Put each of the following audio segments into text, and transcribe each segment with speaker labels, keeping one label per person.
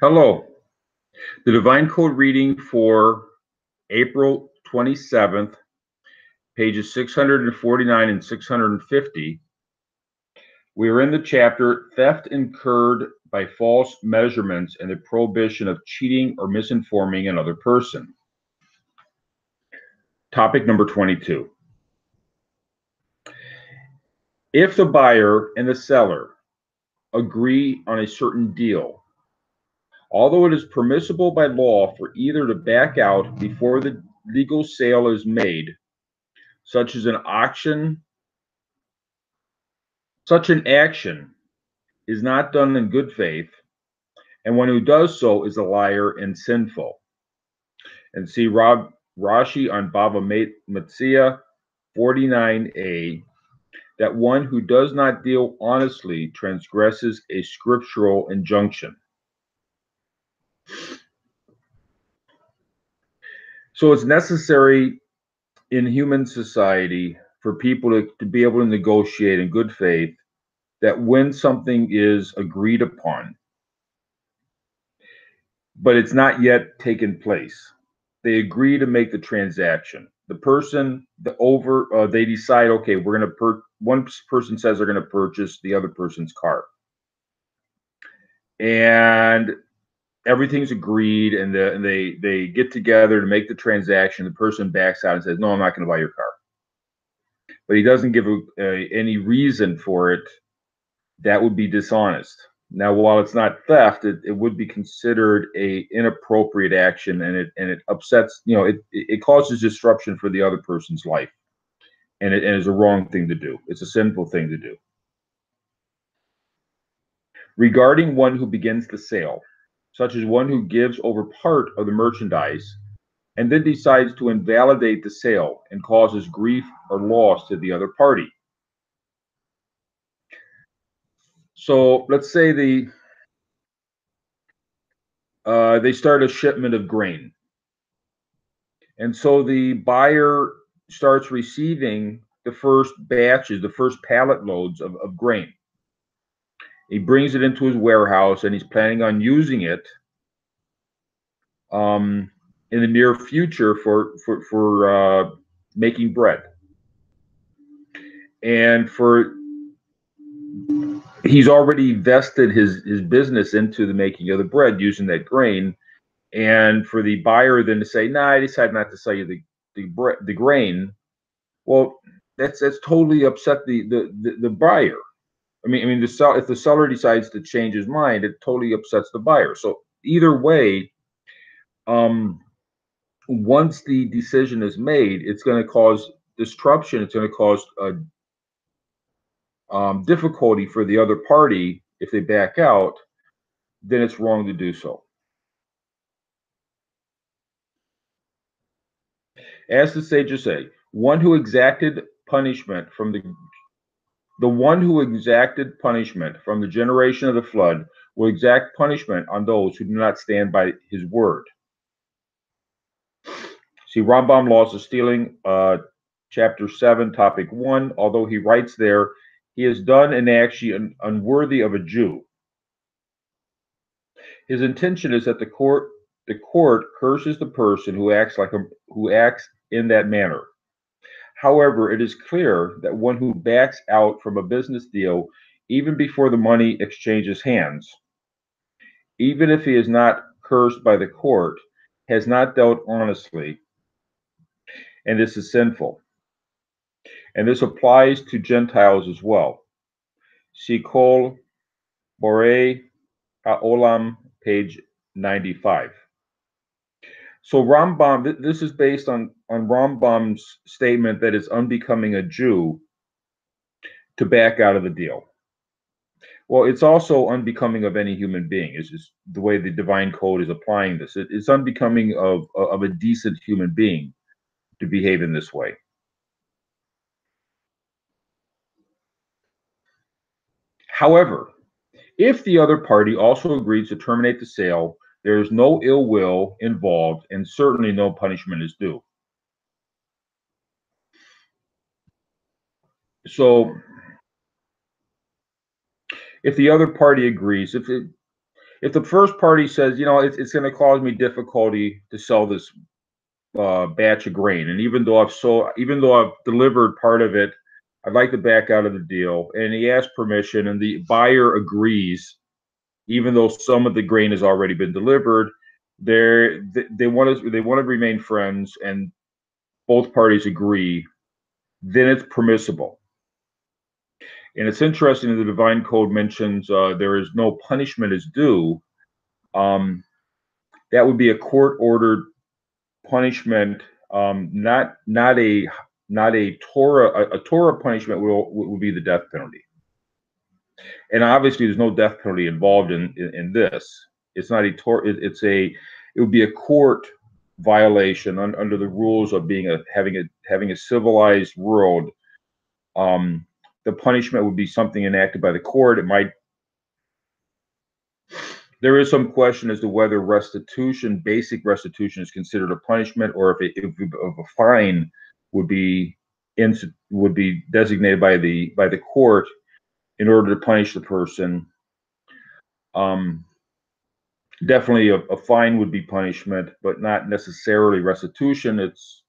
Speaker 1: Hello. The Divine Code reading for April 27th, pages 649 and 650. We are in the chapter Theft Incurred by False Measurements and the Prohibition of Cheating or Misinforming Another Person. Topic number 22. If the buyer and the seller agree on a certain deal, although it is permissible by law for either to back out before the legal sale is made, such as an auction, such an action is not done in good faith, and one who does so is a liar and sinful. And see Rashi on Bava Metzia 49a, that one who does not deal honestly transgresses a scriptural injunction. So it's necessary in human society for people to be able to negotiate in good faith, that when something is agreed upon, but it's not yet taken place, they agree to make the transaction. The person, they decide, okay, we're going to one person says they're going to purchase the other person's car, and everything's agreed, and they get together to make the transaction. The person backs out and says, no, I'm not going to buy your car, but he doesn't give any reason for it. That would be dishonest. Now, while it's not theft, it would be considered a inappropriate action, and it upsets, it causes disruption for the other person's life, and it is a wrong thing to do. It's a sinful thing to do. Regarding one who begins the sale, such as one who gives over part of the merchandise and then decides to invalidate the sale and causes grief or loss to the other party. So let's say they start a shipment of grain. And so the buyer starts receiving the first batches, the first pallet loads of grain. He brings it into his warehouse, and he's planning on using it in the near future for making bread. And he's already vested his business into the making of the bread using that grain. And for the buyer then to say, "Nah, I decided not to sell you the grain," well, that's totally upset the buyer. I mean, if the seller decides to change his mind, it totally upsets the buyer. So either way, once the decision is made, it's going to cause disruption. It's going to cause difficulty for the other party. If they back out, then it's wrong to do so. As the sages say, one who exacted punishment from the one who exacted punishment from the generation of the flood will exact punishment on those who do not stand by his word. See Rambam Laws of Stealing, chapter 7, topic 1. Although he writes there, he has done an action unworthy of a Jew. His intention is that the court curses the person who acts in that manner. However, it is clear that one who backs out from a business deal even before the money exchanges hands, even if he is not cursed by the court, has not dealt honestly, and this is sinful. And this applies to Gentiles as well. See Kol Borei HaOlam, page 95. So Rambam, this is based on Rambam's statement that it's unbecoming a Jew to back out of the deal. Well, it's also unbecoming of any human being. It's just the way the divine code is applying this. It's unbecoming of a decent human being to behave in this way. However, if the other party also agrees to terminate the sale, there is no ill will involved, and certainly no punishment is due. So if the other party agrees, if If the first party says, it's going to cause me difficulty to sell this batch of grain, and even though I've delivered part of it, I'd like to back out of the deal. And he asks permission, and the buyer agrees, even though some of the grain has already been delivered. They want to remain friends, and both parties agree. Then it's permissible. And it's interesting that the Divine Code mentions there is no punishment is due. That would be a court-ordered punishment, not a Torah punishment will be the death penalty. And obviously, there's no death penalty involved in this. It's not a Torah. It would be a court violation under the rules of having a civilized world. The punishment would be something enacted by the court. There is some question as to whether basic restitution, is considered a punishment, or if a fine would be designated by the court in order to punish the person. Definitely a fine would be punishment, but not necessarily restitution. It's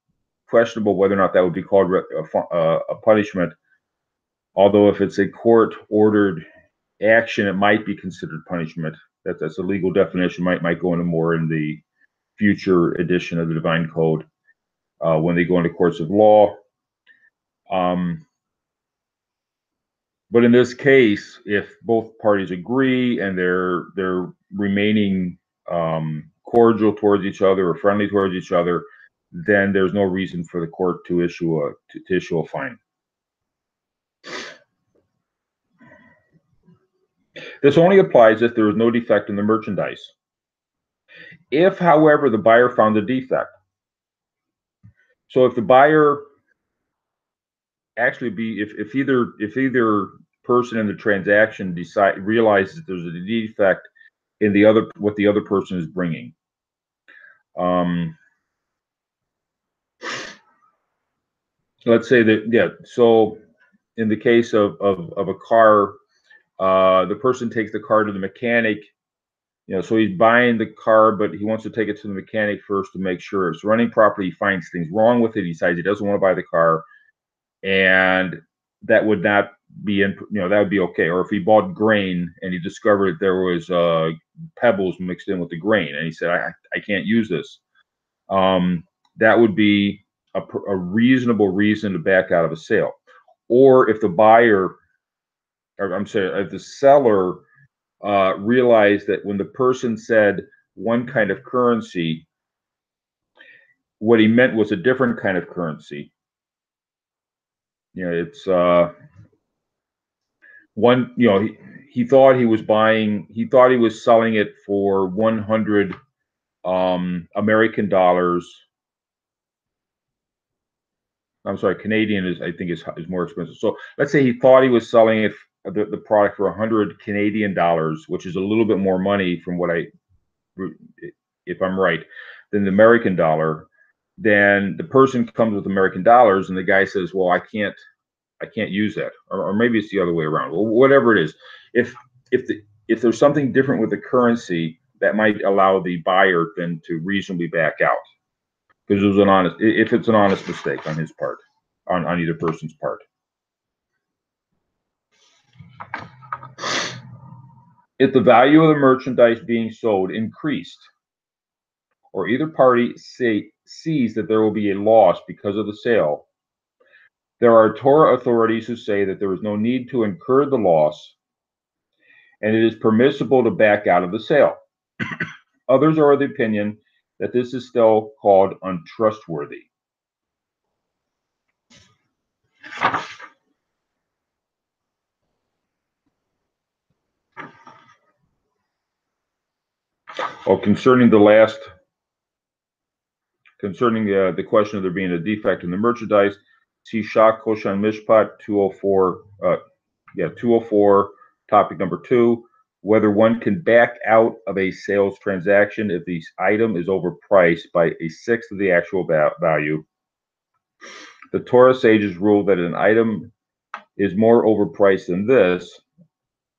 Speaker 1: questionable whether or not that would be called a punishment. Although if it's a court-ordered action, it might be considered punishment. That's a legal definition. Might go into more in the future edition of the Divine Code when they go into courts of law. But in this case, if both parties agree and they're remaining cordial towards each other or friendly towards each other, then there's no reason for the court to issue a fine. This only applies if there is no defect in the merchandise. If, however, the buyer found a defect, so if the buyer if either person in the transaction realizes that there's a defect in what the other person is bringing, let's say that so in the case of a car, the person takes the car to the mechanic. So he's buying the car, but he wants to take it to the mechanic first to make sure it's running properly. He finds things wrong with it. He decides he doesn't want to buy the car, and that would not be that would be okay. Or if he bought grain and he discovered there was pebbles mixed in with the grain, and he said, I can't use this, that would be a reasonable reason to back out of a sale. Or if if the seller realized that when the person said one kind of currency, what he meant was a different kind of currency. It's one. He thought he was selling it for 100 American dollars. I'm sorry, Canadian I think is more expensive. So let's say he thought he was selling it, the product, for 100 Canadian dollars, which is a little bit more money from if I'm right, than the American dollar. Then the person comes with American dollars, and the guy says, "Well, I can't use that," or maybe it's the other way around. Well, whatever it is, if there's something different with the currency, that might allow the buyer then to reasonably back out, because if it's an honest mistake on his part, on either person's part. If the value of the merchandise being sold increased, or either party sees that there will be a loss because of the sale, there are Torah authorities who say that there is no need to incur the loss, and it is permissible to back out of the sale. Others are of the opinion that this is still called untrustworthy. Well, concerning the question of there being a defect in the merchandise, see Shah Koshan Mishpat 204. 204, topic number 2. Whether one can back out of a sales transaction if the item is overpriced by a sixth of the actual value. The Torah sages rule that an item is more overpriced than this.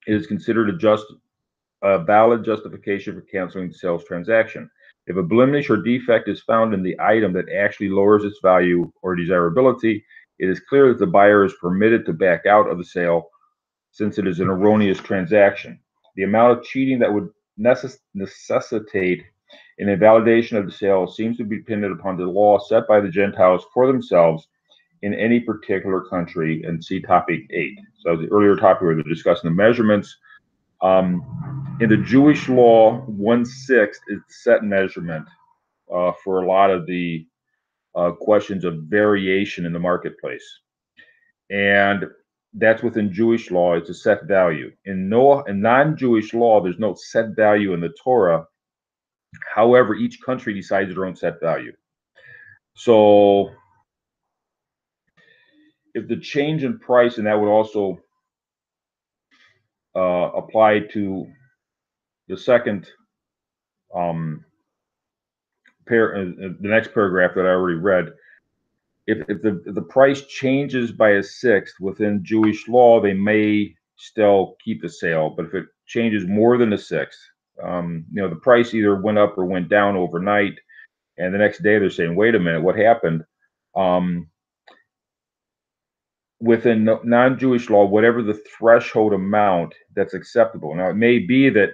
Speaker 1: It is considered a valid justification for canceling the sales transaction. If a blemish or defect is found in the item that actually lowers its value or desirability, it is clear that the buyer is permitted to back out of the sale since it is an erroneous transaction. The amount of cheating that would necessitate an invalidation of the sale seems to be dependent upon the law set by the Gentiles for themselves in any particular country, and see topic 8. So the earlier topic where they're discussing the measurements. In the Jewish law, 1/6 is the set measurement for a lot of the questions of variation in the marketplace. And that's within Jewish law, it's a set value. In non-Jewish law, there's no set value in the Torah. However, each country decides their own set value. So if the change in price, and that would also apply to the second the next paragraph that I already read, if the price changes by a sixth within Jewish law, they may still keep the sale. But if it changes more than a sixth, the price either went up or went down overnight, and the next day they're saying, "Wait a minute, what happened?" Within non-Jewish law, whatever the threshold amount that's acceptable. Now, it may be that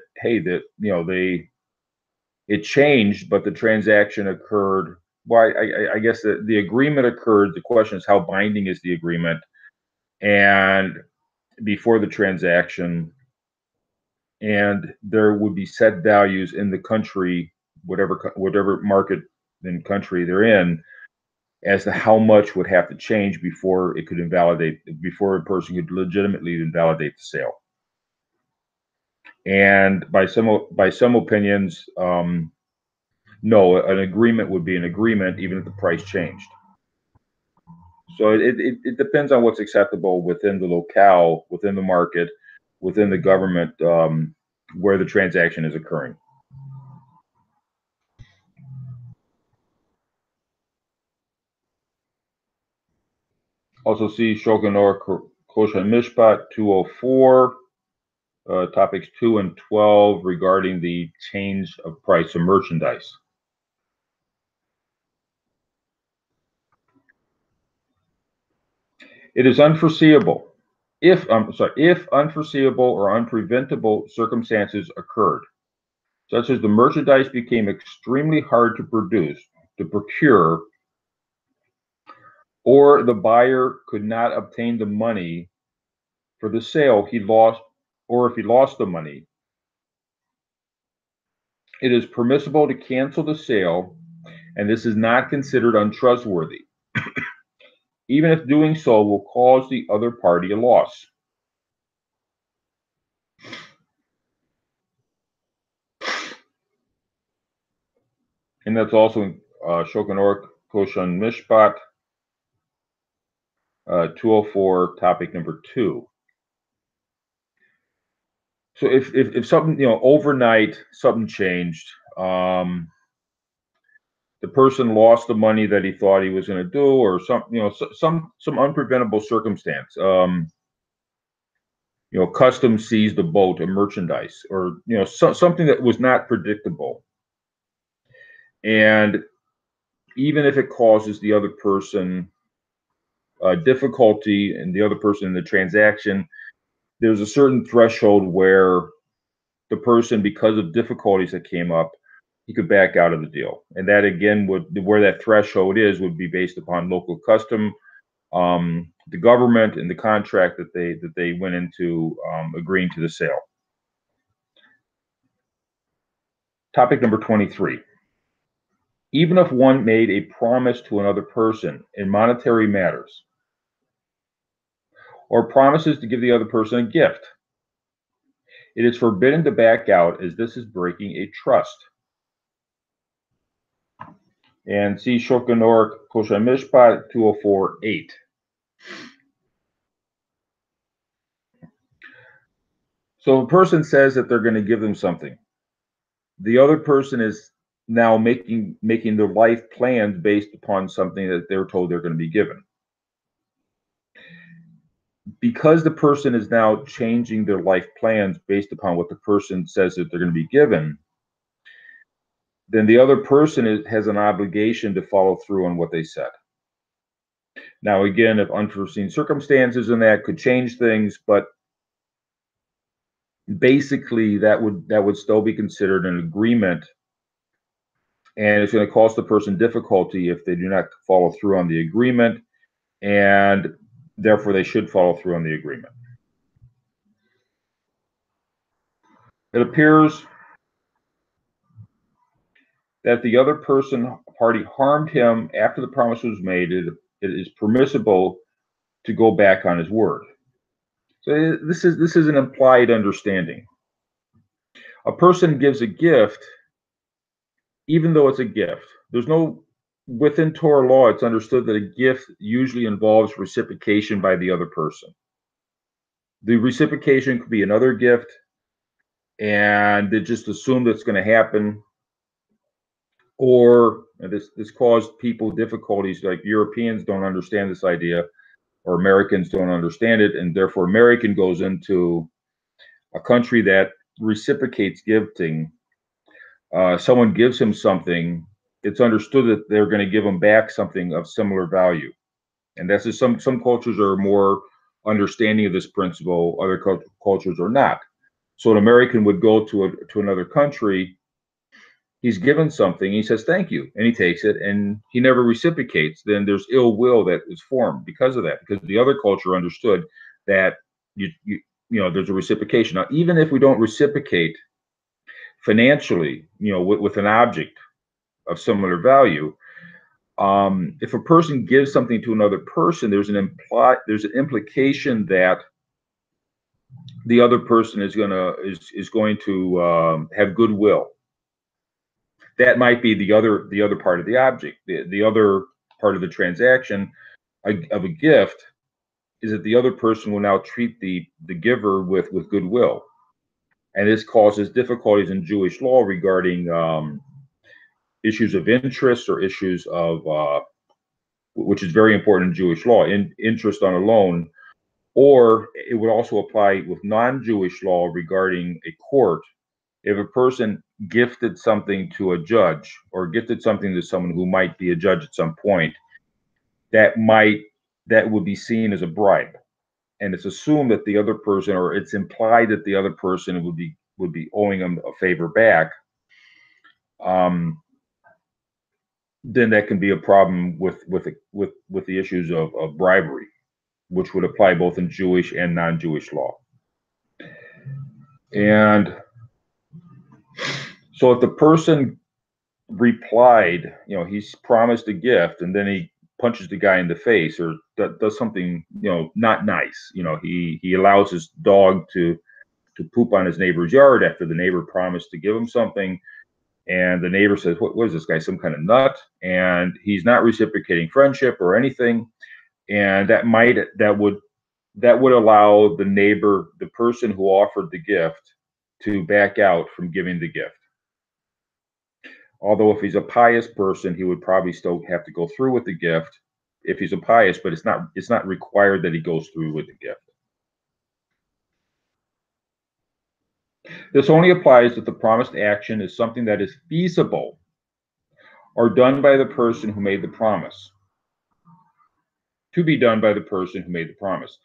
Speaker 1: it changed, but the transaction occurred. Well, I guess the agreement occurred. The question is, how binding is the agreement? And before the transaction, and there would be set values in the country, whatever market and country they're in, as to how much would have to change before it could before a person could legitimately invalidate the sale. And by some opinions, no, an agreement would be an agreement even if the price changed. So it depends on what's acceptable within the locale, within the market, within the government, where the transaction is occurring. Also see Shulchan Aruch Kosher Mishpat 204, topics 2 and 12 regarding the change of price of merchandise. It is unforeseeable. If unforeseeable or unpreventable circumstances occurred, such as the merchandise became extremely hard to procure, or the buyer could not obtain the money for the sale he lost, or if he lost the money, it is permissible to cancel the sale, and this is not considered untrustworthy, even if doing so will cause the other party a loss. And that's also in Shulchan Aruch Kosher Mishpat 204, topic number 2. So if something, overnight something changed, the person lost the money that he thought he was going to do, or some unpreventable circumstance. Customs seized a boat of merchandise, or something that was not predictable, and even if it causes the other person difficulty and the other person in the transaction, there's a certain threshold where the person, because of difficulties that came up, he could back out of the deal. And that again where that threshold would be based upon local custom, the government, and the contract that they went into, agreeing to the sale. Topic number 23. Even if one made a promise to another person in monetary matters, or promises to give the other person a gift, it is forbidden to back out, as this is breaking a trust. And see Shulchan Aruch Kosher Mishpat 204.8. So a person says that they're going to give them something. The other person is now making their life plans based upon something that they're told they're going to be given. because the person is now changing their life plans based upon what the person says that they're going to be given, then the other person has an obligation to follow through on what they said. Now, again, if unforeseen circumstances and that could change things, but basically that would still be considered an agreement, and it's going to cause the person difficulty if they do not follow through on the agreement, and therefore they should follow through on the agreement. It appears that the other party harmed him after the promise was made. It is permissible to go back on his word. So this is an implied understanding. A person gives a gift, even though it's a gift. There's no Within Torah law, it's understood that a gift usually involves reciprocation by the other person. The reciprocation could be another gift, and they just assume that's going to happen, or this caused people difficulties. Like Europeans don't understand this idea, or Americans don't understand it, and therefore American goes into a country that reciprocates gifting. Someone gives him something, it's understood that they're going to give him back something of similar value, and that's just some cultures are more understanding of this principle. Other cultures are not. So an American would go to another country. He's given something. He says thank you, and he takes it, and he never reciprocates. Then there's ill will that is formed because of that, because the other culture understood that there's a reciprocation. Now, even if we don't reciprocate financially, with an object of similar value, if a person gives something to another person, there's an implication that the other person is going to have goodwill. That might be the other part of the object. The other part of the transaction of a gift is that the other person will now treat the giver with goodwill, and this causes difficulties in Jewish law regarding issues of interest or issues of which is very important in Jewish law, interest on a loan, or it would also apply with non-Jewish law regarding a court. If a person gifted something to a judge or gifted something to someone who might be a judge at some point, that would be seen as a bribe, and it's assumed that the other person, or it's implied that the other person would be owing them a favor back. Then that can be a problem with the issues of bribery, which would apply both in Jewish and non-Jewish law. And so if the person replied, he's promised a gift, and then he punches the guy in the face or does something, not nice. He allows his dog to poop on his neighbor's yard after the neighbor promised to give him something. And the neighbor says, what is this guy, some kind of nut? And he's not reciprocating friendship or anything. And that would allow the neighbor, the person who offered the gift, to back out from giving the gift. Although if he's a pious person, he would probably still have to go through with the gift if he's a pious, but it's not required that he goes through with the gift. This only applies if the promised action is something that is feasible or done by the person who made the promise, to be done by the person who made the promise.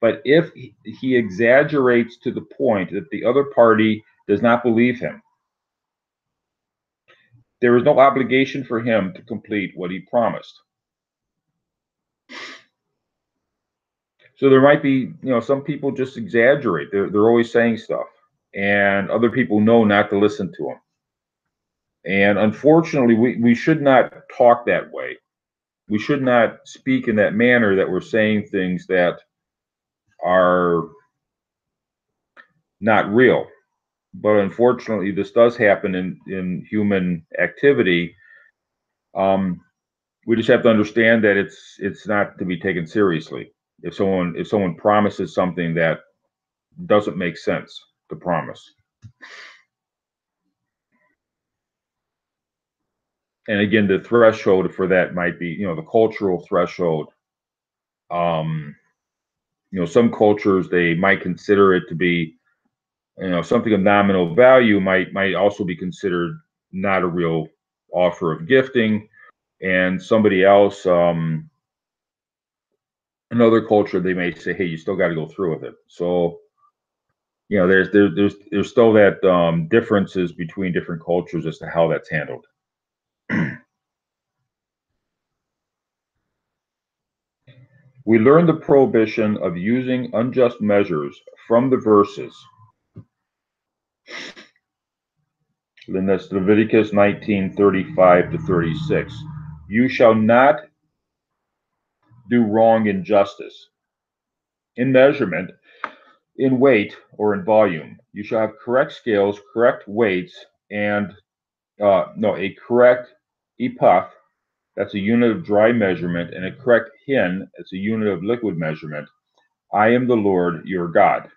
Speaker 1: But if he exaggerates to the point that the other party does not believe him, there is no obligation for him to complete what he promised. So there might be, some people just exaggerate. They're always saying stuff, and other people know not to listen to them. And unfortunately, we should not talk that way. We should not speak in that manner, that we're saying things that are not real. But unfortunately, this does happen in human activity. We just have to understand that it's not to be taken seriously. If someone promises something that doesn't make sense to promise. And again, the threshold for that might be, the cultural threshold. some cultures, they might consider it to be, something of nominal value might also be considered not a real offer of gifting, and somebody else, another culture, they may say, hey, you still got to go through with it. So there's still that differences between different cultures as to how that's handled. We learn the prohibition of using unjust measures from the verses. Then that's Leviticus 19:35-36. You shall not do wrong in justice, in measurement, in weight, or in volume. You shall have correct scales, correct weights, and a correct ephah, that's a unit of dry measurement, and a correct hin, that's a unit of liquid measurement. I am the Lord your God.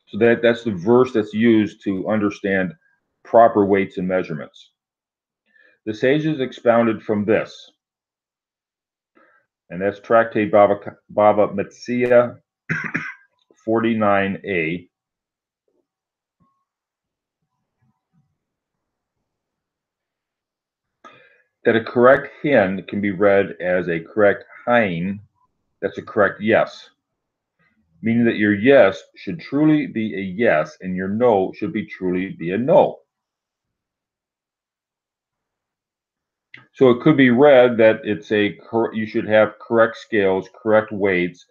Speaker 1: So that's the verse that's used to understand proper weights and measurements. The sages expounded from this, and that's Tractate Bava Metzia 49a. That a correct hin can be read as a correct hein, that's a correct yes, meaning that your yes should truly be a yes and your no should be truly be a no. So it could be read that you should have correct scales, correct weights,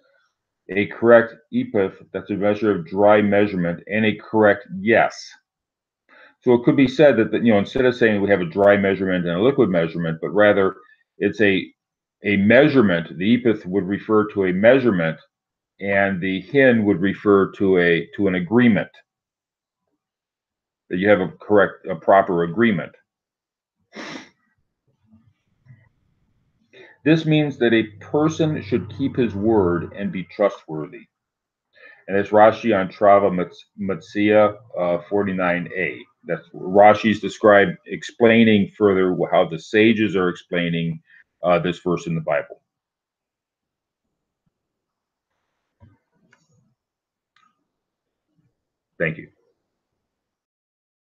Speaker 1: a correct ephah, that's a measure of dry measurement, and a correct yes. So it could be said that, instead of saying we have a dry measurement and a liquid measurement, but rather it's a measurement. The ephah would refer to a measurement, and the hin would refer to an agreement. That you have a proper agreement. This means that a person should keep his word and be trustworthy. And it's Rashi on Trava Metzia 49a. That's Rashi's explaining further how the sages are explaining this verse in the Bible. Thank you.